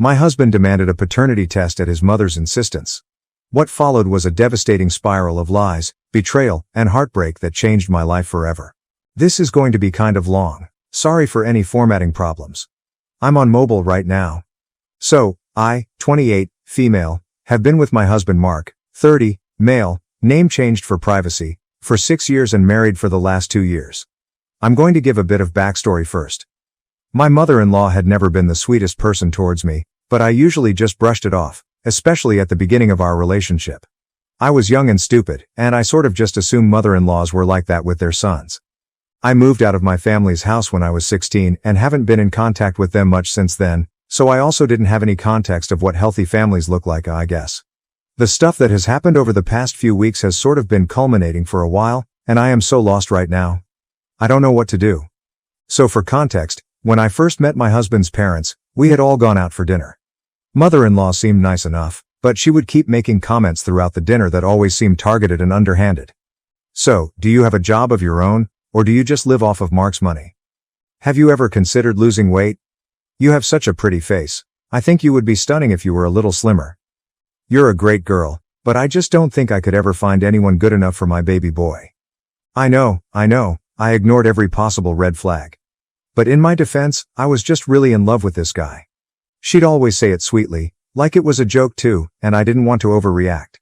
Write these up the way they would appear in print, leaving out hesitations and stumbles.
My husband demanded a paternity test at his mother's insistence. What followed was a devastating spiral of lies, betrayal, and heartbreak that changed my life forever. This is going to be kind of long. Sorry for any formatting problems. I'm on mobile right now. So, I, 28, female, have been with my husband Mark, 30, male, name changed for privacy, for 6 years and married for the last 2 years. I'm going to give a bit of backstory first. My mother-in-law had never been the sweetest person towards me, but I usually just brushed it off, especially at the beginning of our relationship. I was young and stupid, and I sort of just assumed mother-in-laws were like that with their sons. I moved out of my family's house when I was 16 and haven't been in contact with them much since then, so I also didn't have any context of what healthy families look like, I guess. The stuff that has happened over the past few weeks has sort of been culminating for a while, and I am so lost right now. I don't know what to do. So for context, when I first met my husband's parents, we had all gone out for dinner. Mother-in-law seemed nice enough, but she would keep making comments throughout the dinner that always seemed targeted and underhanded. So, do you have a job of your own, or do you just live off of Mark's money? Have you ever considered losing weight? You have such a pretty face. I think you would be stunning if you were a little slimmer. You're a great girl, but I just don't think I could ever find anyone good enough for my baby boy. I know, I ignored every possible red flag. But in my defense, I was just really in love with this guy. She'd always say it sweetly, like it was a joke too, and I didn't want to overreact.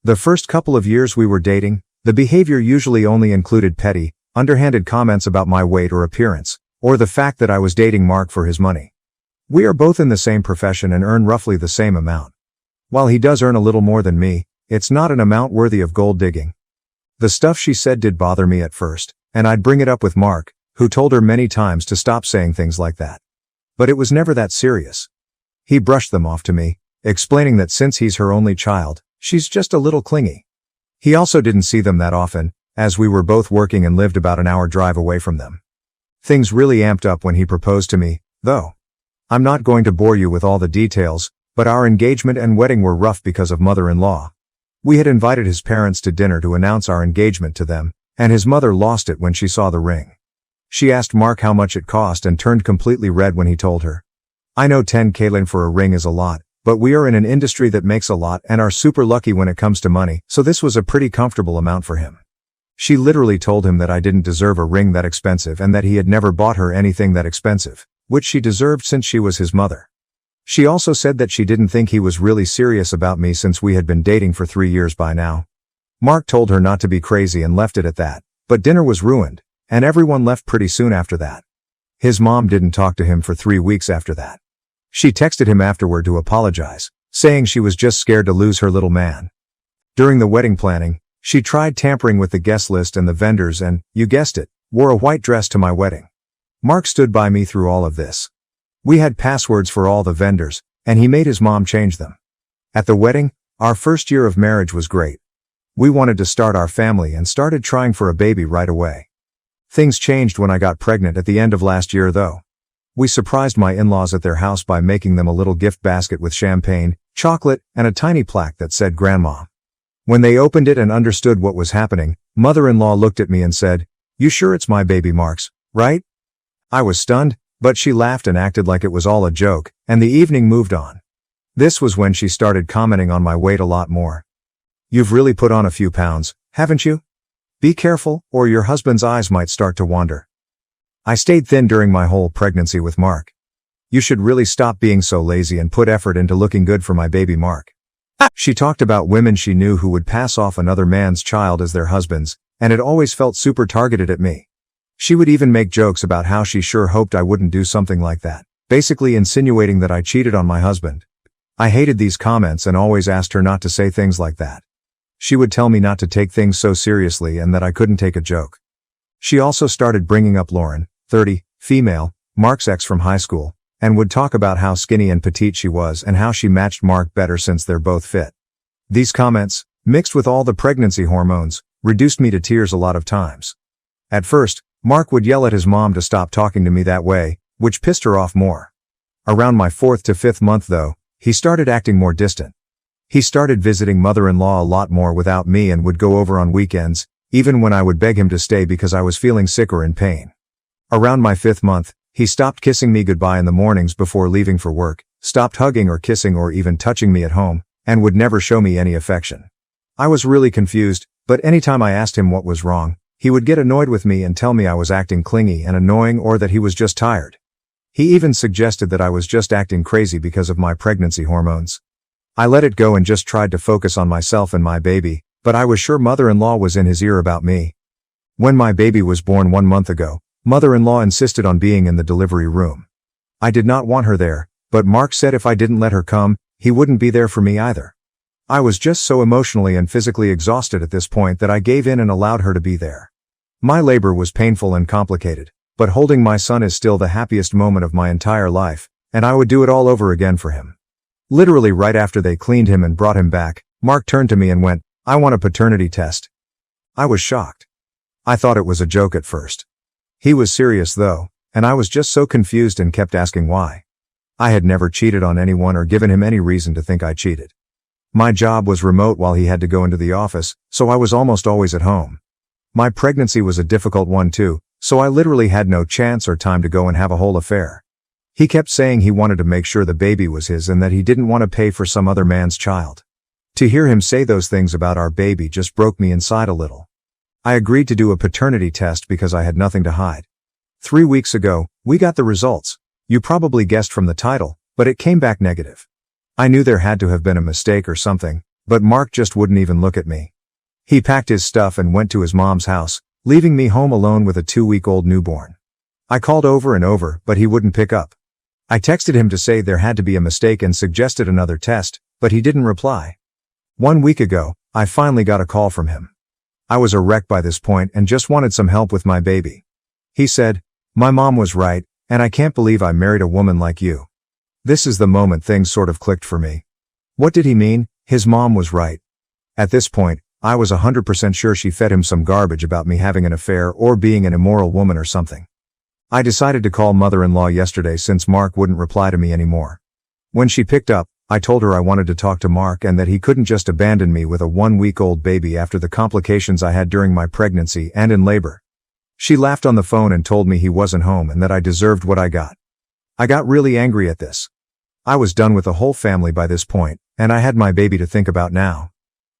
The first couple of years we were dating, the behavior usually only included petty, underhanded comments about my weight or appearance, or the fact that I was dating Mark for his money. We are both in the same profession and earn roughly the same amount. While he does earn a little more than me, it's not an amount worthy of gold digging. The stuff she said did bother me at first, and I'd bring it up with Mark, who told her many times to stop saying things like that. But it was never that serious. He brushed them off to me, explaining that since he's her only child, she's just a little clingy. He also didn't see them that often, as we were both working and lived about an hour drive away from them. Things really amped up when he proposed to me, though. I'm not going to bore you with all the details, but our engagement and wedding were rough because of mother-in-law. We had invited his parents to dinner to announce our engagement to them, and his mother lost it when she saw the ring. She asked Mark how much it cost and turned completely red when he told her. I know 10K for a ring is a lot, but we are in an industry that makes a lot and are super lucky when it comes to money, so this was a pretty comfortable amount for him. She literally told him that I didn't deserve a ring that expensive and that he had never bought her anything that expensive, which she deserved since she was his mother. She also said that she didn't think he was really serious about me since we had been dating for 3 years by now. Mark told her not to be crazy and left it at that, but dinner was ruined, and everyone left pretty soon after that. His mom didn't talk to him for 3 weeks after that. She texted him afterward to apologize, saying she was just scared to lose her little man. During the wedding planning, she tried tampering with the guest list and the vendors and, you guessed it, wore a white dress to my wedding. Mark stood by me through all of this. We had passwords for all the vendors, and he made his mom change them. At the wedding, our first year of marriage was great. We wanted to start our family and started trying for a baby right away. Things changed when I got pregnant at the end of last year though. We surprised my in-laws at their house by making them a little gift basket with champagne, chocolate, and a tiny plaque that said Grandma. When they opened it and understood what was happening, mother-in-law looked at me and said, "You sure it's my baby Mark's, right?" I was stunned, but she laughed and acted like it was all a joke, and the evening moved on. This was when she started commenting on my weight a lot more. "You've really put on a few pounds, haven't you? Be careful, or your husband's eyes might start to wander." I stayed thin during my whole pregnancy with Mark. "You should really stop being so lazy and put effort into looking good for my baby Mark." She talked about women she knew who would pass off another man's child as their husband's, and it always felt super targeted at me. She would even make jokes about how she sure hoped I wouldn't do something like that, basically insinuating that I cheated on my husband. I hated these comments and always asked her not to say things like that. She would tell me not to take things so seriously and that I couldn't take a joke. She also started bringing up Lauren, 30, female, Mark's ex from high school, and would talk about how skinny and petite she was and how she matched Mark better since they're both fit. These comments, mixed with all the pregnancy hormones, reduced me to tears a lot of times. At first, Mark would yell at his mom to stop talking to me that way, which pissed her off more. Around my 4th to 5th month though, he started acting more distant. He started visiting mother-in-law a lot more without me and would go over on weekends, even when I would beg him to stay because I was feeling sick or in pain. Around my 5th month, he stopped kissing me goodbye in the mornings before leaving for work, stopped hugging or kissing or even touching me at home, and would never show me any affection. I was really confused, but anytime I asked him what was wrong, he would get annoyed with me and tell me I was acting clingy and annoying or that he was just tired. He even suggested that I was just acting crazy because of my pregnancy hormones. I let it go and just tried to focus on myself and my baby, but I was sure mother-in-law was in his ear about me. When my baby was born 1 month ago, mother-in-law insisted on being in the delivery room. I did not want her there, but Mark said if I didn't let her come, he wouldn't be there for me either. I was just so emotionally and physically exhausted at this point that I gave in and allowed her to be there. My labor was painful and complicated, but holding my son is still the happiest moment of my entire life, and I would do it all over again for him. Literally right after they cleaned him and brought him back, Mark turned to me and went, "I want a paternity test." I was shocked. I thought it was a joke at first. He was serious though, and I was just so confused and kept asking why. I had never cheated on anyone or given him any reason to think I cheated. My job was remote while he had to go into the office, so I was almost always at home. My pregnancy was a difficult one too, so I literally had no chance or time to go and have a whole affair. He kept saying he wanted to make sure the baby was his and that he didn't want to pay for some other man's child. To hear him say those things about our baby just broke me inside a little. I agreed to do a paternity test because I had nothing to hide. 3 weeks ago, we got the results. You probably guessed from the title, but it came back negative. I knew there had to have been a mistake or something, but Mark just wouldn't even look at me. He packed his stuff and went to his mom's house, leaving me home alone with a 2-week-old newborn. I called over and over, but he wouldn't pick up. I texted him to say there had to be a mistake and suggested another test, but he didn't reply. 1 week ago, I finally got a call from him. I was a wreck by this point and just wanted some help with my baby. He said, "My mom was right, and I can't believe I married a woman like you." This is the moment things sort of clicked for me. What did he mean, his mom was right? At this point, I was 100% sure she fed him some garbage about me having an affair or being an immoral woman or something. I decided to call mother-in-law yesterday since Mark wouldn't reply to me anymore. When she picked up, I told her I wanted to talk to Mark and that he couldn't just abandon me with a 1-week-old baby after the complications I had during my pregnancy and in labor. She laughed on the phone and told me he wasn't home and that I deserved what I got. I got really angry at this. I was done with the whole family by this point, and I had my baby to think about now.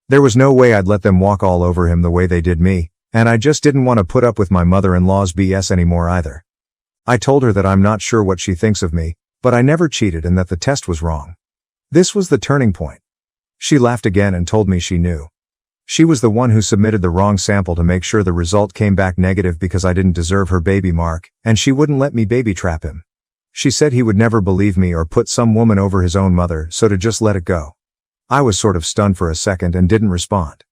There was no way I'd let them walk all over him the way they did me, and I just didn't want to put up with my mother-in-law's BS anymore either. I told her that I'm not sure what she thinks of me, but I never cheated and that the test was wrong. This was the turning point. She laughed again and told me she knew. She was the one who submitted the wrong sample to make sure the result came back negative because I didn't deserve her baby Mark, and she wouldn't let me baby trap him. She said he would never believe me or put some woman over his own mother, so to just let it go. I was sort of stunned for a second and didn't respond.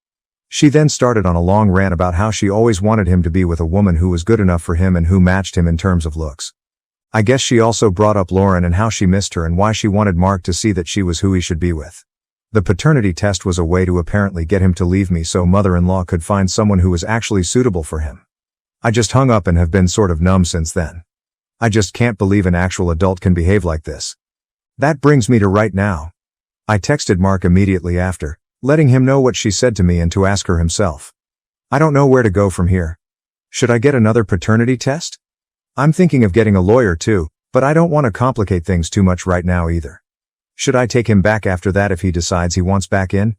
She then started on a long rant about how she always wanted him to be with a woman who was good enough for him and who matched him in terms of looks. I guess she also brought up Lauren and how she missed her and why she wanted Mark to see that she was who he should be with. The paternity test was a way to apparently get him to leave me so mother-in-law could find someone who was actually suitable for him. I just hung up and have been sort of numb since then. I just can't believe an actual adult can behave like this. That brings me to right now. I texted Mark immediately after, letting him know what she said to me and to ask her himself. I don't know where to go from here. Should I get another paternity test? I'm thinking of getting a lawyer too, but I don't want to complicate things too much right now either. Should I take him back after that if he decides he wants back in?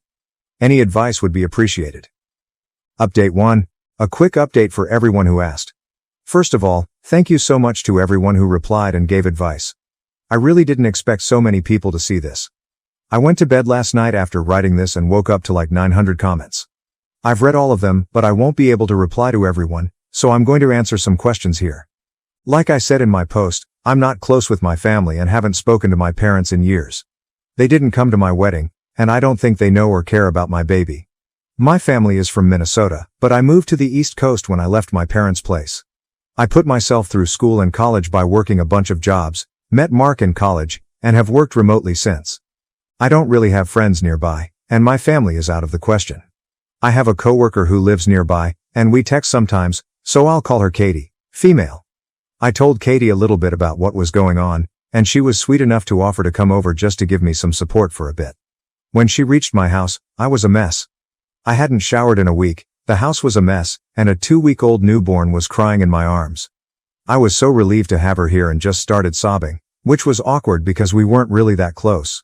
Any advice would be appreciated. Update 1. A quick update for everyone who asked. First of all, thank you so much to everyone who replied and gave advice. I really didn't expect so many people to see this. I went to bed last night after writing this and woke up to like 900 comments. I've read all of them, but I won't be able to reply to everyone, so I'm going to answer some questions here. Like I said in my post, I'm not close with my family and haven't spoken to my parents in years. They didn't come to my wedding, and I don't think they know or care about my baby. My family is from Minnesota, but I moved to the East Coast when I left my parents' place. I put myself through school and college by working a bunch of jobs, met Mark in college, and have worked remotely since. I don't really have friends nearby, and my family is out of the question. I have a coworker who lives nearby, and we text sometimes, so I'll call her Katie, female. I told Katie a little bit about what was going on, and she was sweet enough to offer to come over just to give me some support for a bit. When she reached my house, I was a mess. I hadn't showered in a week, the house was a mess, and a 2-week-old newborn was crying in my arms. I was so relieved to have her here and just started sobbing, Which was awkward because we weren't really that close.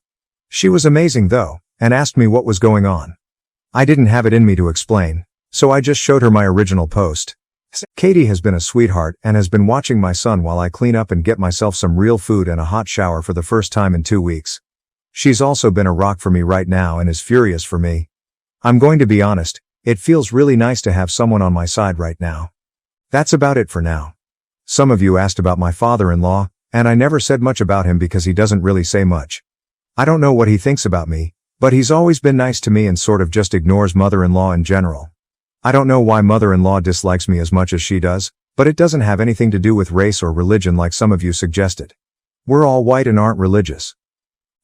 She was amazing though, and asked me what was going on. I didn't have it in me to explain, so I just showed her my original post. Katie has been a sweetheart and has been watching my son while I clean up and get myself some real food and a hot shower for the first time in 2 weeks. She's also been a rock for me right now and is furious for me. I'm going to be honest, it feels really nice to have someone on my side right now. That's about it for now. Some of you asked about my father-in-law, and I never said much about him because he doesn't really say much. I don't know what he thinks about me, but he's always been nice to me and sort of just ignores mother-in-law in general. I don't know why mother-in-law dislikes me as much as she does, but it doesn't have anything to do with race or religion like some of you suggested. We're all white and aren't religious.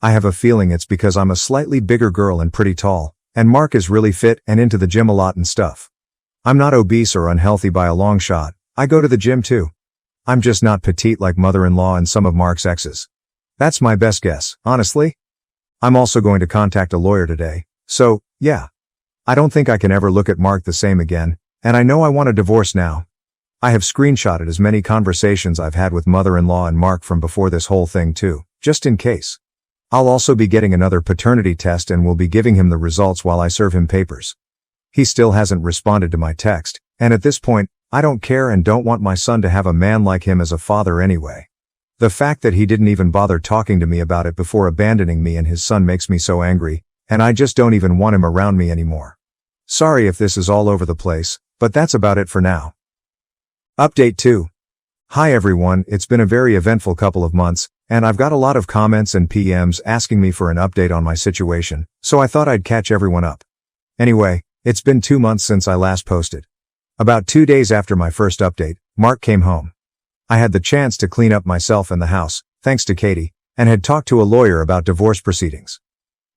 I have a feeling it's because I'm a slightly bigger girl and pretty tall, and Mark is really fit and into the gym a lot and stuff. I'm not obese or unhealthy by a long shot, I go to the gym too. I'm just not petite like mother-in-law and some of Mark's exes. That's my best guess, honestly. I'm also going to contact a lawyer today, so, yeah. I don't think I can ever look at Mark the same again, and I know I want a divorce now. I have screenshotted as many conversations I've had with mother-in-law and Mark from before this whole thing too, just in case. I'll also be getting another paternity test and will be giving him the results while I serve him papers. He still hasn't responded to my text, and at this point, I don't care and don't want my son to have a man like him as a father anyway. The fact that he didn't even bother talking to me about it before abandoning me and his son makes me so angry, and I just don't even want him around me anymore. Sorry if this is all over the place, but that's about it for now. Update 2. Hi everyone, it's been a very eventful couple of months, and I've got a lot of comments and PMs asking me for an update on my situation, so I thought I'd catch everyone up. Anyway, it's been 2 months since I last posted. About 2 days after my first update, Mark came home. I had the chance to clean up myself and the house, thanks to Katie, and had talked to a lawyer about divorce proceedings.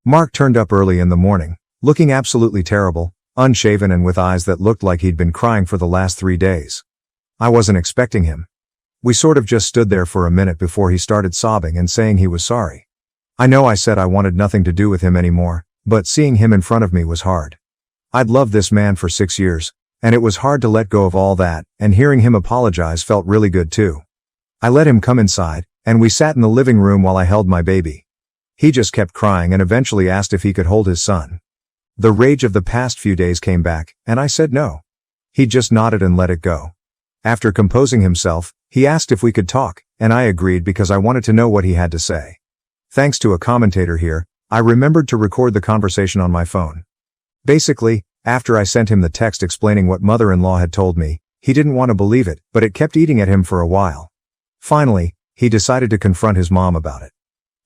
Mark turned up early in the morning, looking absolutely terrible, unshaven and with eyes that looked like he'd been crying for the last 3 days. I wasn't expecting him. We sort of just stood there for a minute before he started sobbing and saying he was sorry. I know I said I wanted nothing to do with him anymore, but seeing him in front of me was hard. I'd loved this man for 6 years, and it was hard to let go of all that, and hearing him apologize felt really good too. I let him come inside, and we sat in the living room while I held my baby. He just kept crying and eventually asked if he could hold his son. The rage of the past few days came back, and I said no. He just nodded and let it go. After composing himself, he asked if we could talk, and I agreed because I wanted to know what he had to say. Thanks to a commentator here, I remembered to record the conversation on my phone. Basically, after I sent him the text explaining what mother-in-law had told me, he didn't want to believe it, but it kept eating at him for a while. Finally, he decided to confront his mom about it.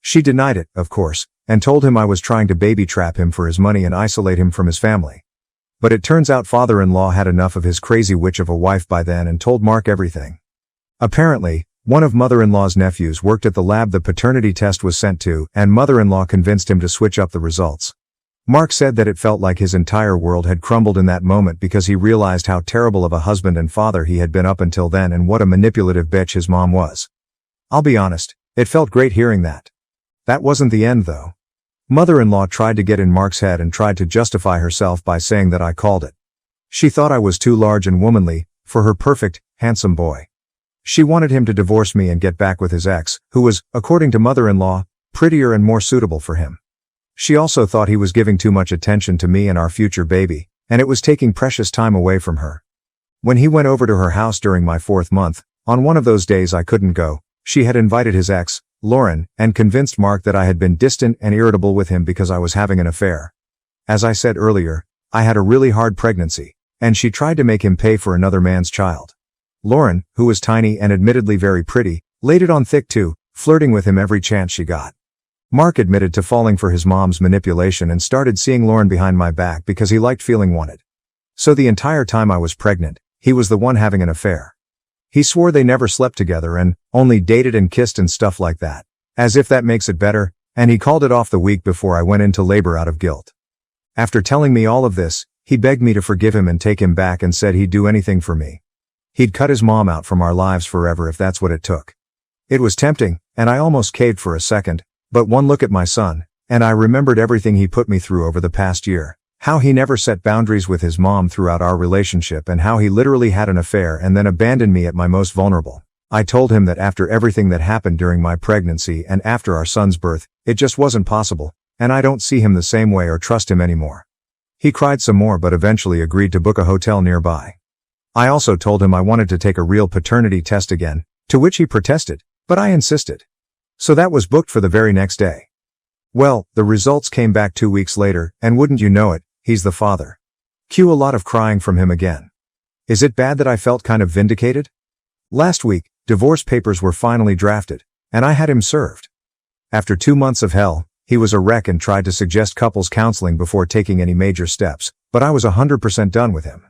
She denied it, of course, and told him I was trying to baby trap him for his money and isolate him from his family. But it turns out father-in-law had enough of his crazy witch of a wife by then and told Mark everything. Apparently, one of mother-in-law's nephews worked at the lab the paternity test was sent to, and mother-in-law convinced him to switch up the results. Mark said that it felt like his entire world had crumbled in that moment because he realized how terrible of a husband and father he had been up until then and what a manipulative bitch his mom was. I'll be honest, it felt great hearing that. That wasn't the end though. Mother-in-law tried to get in Mark's head and tried to justify herself by saying that I called it. She thought I was too large and womanly for her perfect, handsome boy. She wanted him to divorce me and get back with his ex, who was, according to mother-in-law, prettier and more suitable for him. She also thought he was giving too much attention to me and our future baby, and it was taking precious time away from her. When he went over to her house during my 4th month, on one of those days I couldn't go, she had invited his ex, Lauren, and convinced Mark that I had been distant and irritable with him because I was having an affair. As I said earlier, I had a really hard pregnancy, and she tried to make him pay for another man's child. Lauren, who was tiny and admittedly very pretty, laid it on thick too, flirting with him every chance she got. Mark admitted to falling for his mom's manipulation and started seeing Lauren behind my back because he liked feeling wanted. So the entire time I was pregnant, he was the one having an affair. He swore they never slept together and only dated and kissed and stuff like that, as if that makes it better, and he called it off the week before I went into labor out of guilt. After telling me all of this, he begged me to forgive him and take him back and said he'd do anything for me. He'd cut his mom out from our lives forever if that's what it took. It was tempting, and I almost caved for a second, but one look at my son, and I remembered everything he put me through over the past year. How he never set boundaries with his mom throughout our relationship and how he literally had an affair and then abandoned me at my most vulnerable. I told him that after everything that happened during my pregnancy and after our son's birth, it just wasn't possible, and I don't see him the same way or trust him anymore. He cried some more but eventually agreed to book a hotel nearby. I also told him I wanted to take a real paternity test again, to which he protested, but I insisted. So that was booked for the very next day. Well, the results came back 2 weeks later, and wouldn't you know it, he's the father. Cue a lot of crying from him again. Is it bad that I felt kind of vindicated? Last week, divorce papers were finally drafted, and I had him served. After 2 months of hell, he was a wreck and tried to suggest couples counseling before taking any major steps, but I was 100% done with him.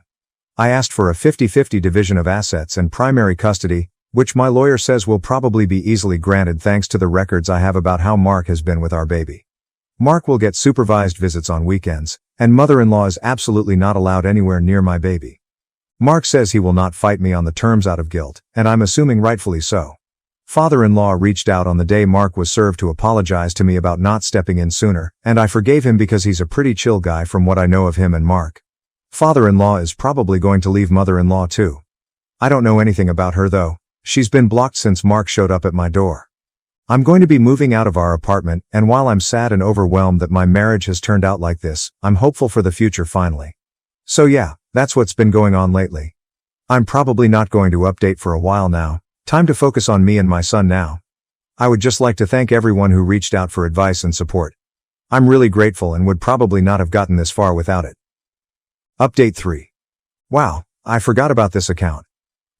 I asked for a 50-50 division of assets and primary custody, which my lawyer says will probably be easily granted thanks to the records I have about how Mark has been with our baby. Mark will get supervised visits on weekends, and mother-in-law is absolutely not allowed anywhere near my baby. Mark says he will not fight me on the terms out of guilt, and I'm assuming rightfully so. Father-in-law reached out on the day Mark was served to apologize to me about not stepping in sooner, and I forgave him because he's a pretty chill guy from what I know of him and Mark. Father-in-law is probably going to leave mother-in-law too. I don't know anything about her though. She's been blocked since Mark showed up at my door. I'm going to be moving out of our apartment, and while I'm sad and overwhelmed that my marriage has turned out like this, I'm hopeful for the future finally. So yeah, that's what's been going on lately. I'm probably not going to update for a while now. Time to focus on me and my son now. I would just like to thank everyone who reached out for advice and support. I'm really grateful and would probably not have gotten this far without it. Update 3. Wow, I forgot about this account.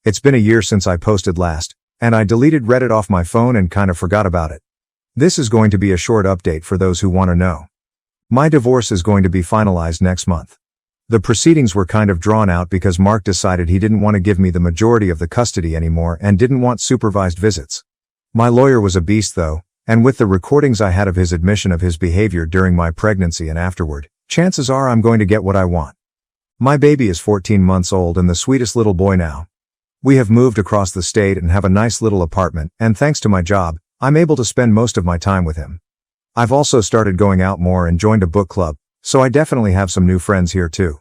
It's been a year since I posted last, and I deleted Reddit off my phone and kind of forgot about it. This is going to be a short update for those who want to know. My divorce is going to be finalized next month. The proceedings were kind of drawn out because Mark decided he didn't want to give me the majority of the custody anymore and didn't want supervised visits. My lawyer was a beast though, and with the recordings I had of his admission of his behavior during my pregnancy and afterward, chances are I'm going to get what I want. My baby is 14 months old and the sweetest little boy now. We have moved across the state and have a nice little apartment, and thanks to my job, I'm able to spend most of my time with him. I've also started going out more and joined a book club, so I definitely have some new friends here too.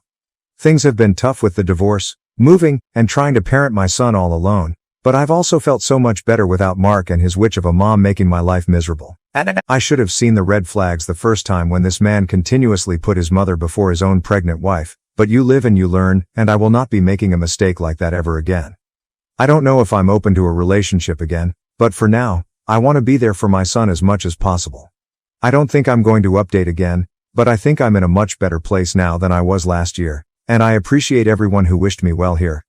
Things have been tough with the divorce, moving, and trying to parent my son all alone, but I've also felt so much better without Mark and his witch of a mom making my life miserable. I should have seen the red flags the first time when this man continuously put his mother before his own pregnant wife, but you live and you learn, and I will not be making a mistake like that ever again. I don't know if I'm open to a relationship again, but for now, I want to be there for my son as much as possible. I don't think I'm going to update again, but I think I'm in a much better place now than I was last year, and I appreciate everyone who wished me well here.